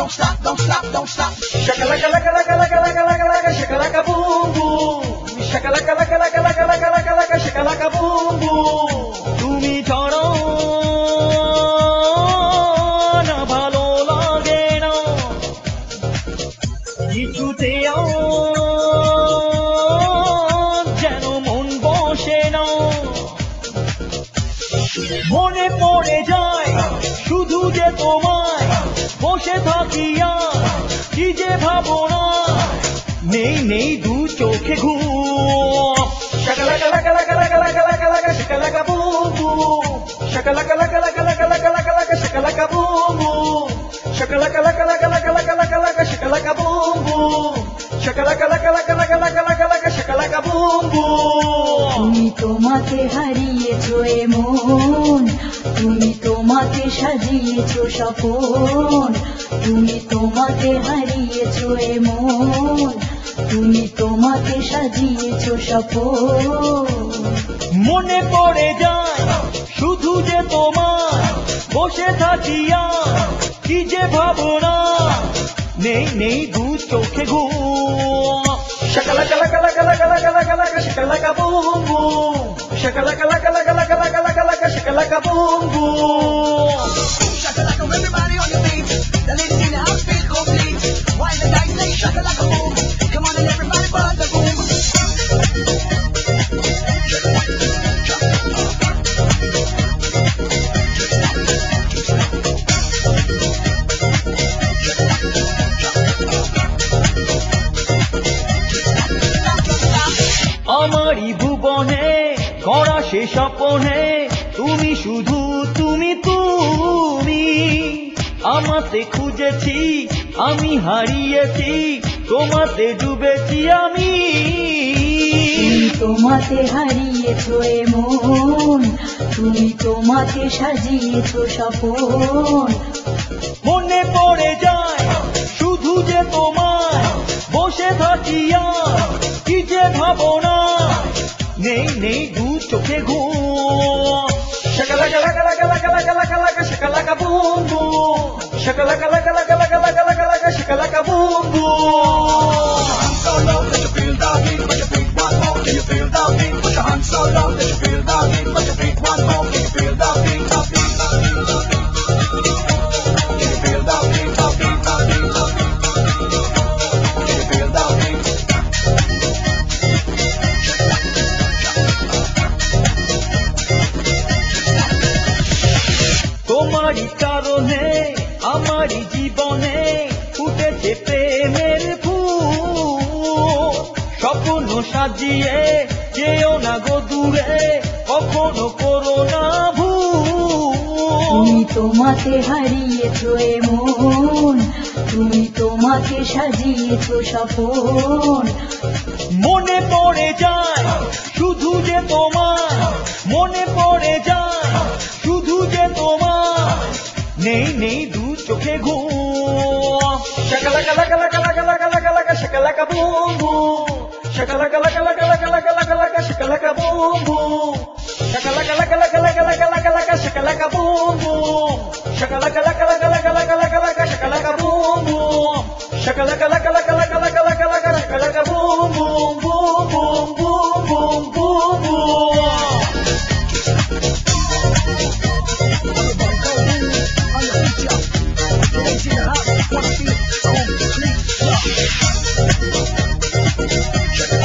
don't stop, don't stop, don't stop. Shakalaka laka laka laka laka laka laka shakalaka boom boom. Shakalaka laka laka laka laka laka laka shakalaka boom boom. তুমি ধরো না ভালো লাগে না কিছুতেও যেন মন বসে না মনে পড়ে যায় শুধু যে তোমায় বসে থাকি আর কি যে ভাবনা নেই নেই দু চোখে ঘুম শাকালাকা লাকা লাকা লাকা লাকা লাকা লাকা শাকালাকা বুম বুম শাকালাকা লাকা লাকা লাকা লাকা লাকা লাকা শাকালাকা বুম বুম শাকালাকা লাকা লাকা লাকা লাকা লাকা লাকা শাকালাকা বুম বুম শাকালাকা লাকা লাকা লাকা লাকা লাকা লাকা শাকালাকা বুম বুম তুমি তোমাকে হারিয়েছো এমন তুমি তোমাকে সাজিয়েছো স্বপন তুমি তোমাকে হারিয়েছো এমন তুমি তোমাকে সাজিয়েছো স্বপন মনে পড়ে যায় শুধু যে তোমার বসে থাকি আর কি যে ভাবনা নেই নেই দু চোখে ঘুম শাকালাকা লাকা লাকা লাকা লাকা লাকা লাকা শাকালাকা বুম বুম শাকালাকা লাকা লাকা লাকা লাকা লাকা লাকা শাকালাকা boom boom Shakalaka, everybody on your feet. The ladies in the house feel complete. While the guys say shakalaka boom. Come on and everybody buzz the boom. আমারই ভুবনে করা সে স্বপনে তুমি শুধু তুমি তুমি আমাতে খুঁজেছি আমি হারিয়েছি তোমাতে ডুবেছি আমি তুমি তোমাকে হারিয়েছো এমন তুমি তোমাকে সাজিয়েছো স্বপন মনে পড়ে যায় শুধু যে তোমায় বসে থাকি আর কি যে ভাবনা নেই নেই দু চোখে ঘুম শাকালাকা লাকা লাকা লাকা লাকা লাকা লাকা শাকালাকা বুম বুম শাকালাকা লাকা লাকা লাকা লাকা লাকা লাকা শাকালাকা boom boom So low that you feel the heat. Put your feet one more. Can you feel the beat? Put your hands so low that you feel the heat. Put your feet one more. Can you feel the beat? The beat, the beat, the beat. Can you feel the beat? The beat, the beat, the beat. Can you feel the beat? তোমারই কারণে আমারই জীবনে ফুটেছে প্রেমের ফুল স্বপ্ন সাজিয়ে যেও না গো দূরে কখনো করো না ভুল তুমি তোমাকে হারিয়েছো এমন তুমি তোমাকে সাজিয়েছো স্বপন মনে পড়ে যায় শুধু যে তোমার মনে পড়ে যায় শুধু যে তোমার নেই নেই দু চোখে ঘুম শাকালাকা লাকা লাকা লাকা লাকা লাকা লাকা শাকালাকা বুম বুম শাকালাকা লাকা লাকা লাকা লাকা লাকা লাকা শাকালাকা বুম বুম শাকালাকা লাকা লাকা লাকা লাকা লাকা লাকা শাকালাকা বুম বুম শাকালাকা লাকা লাকা লাকা লাকা লাকা লাকা শাকালাকা বুম বুম শাকালাকা লাকা লাকা লাকা লাকা লাকা লাকা শাকালাকা boom boom boom boom boom boom boom boom On your feet, yo. The ladies in the house wanna feel so complete. Shut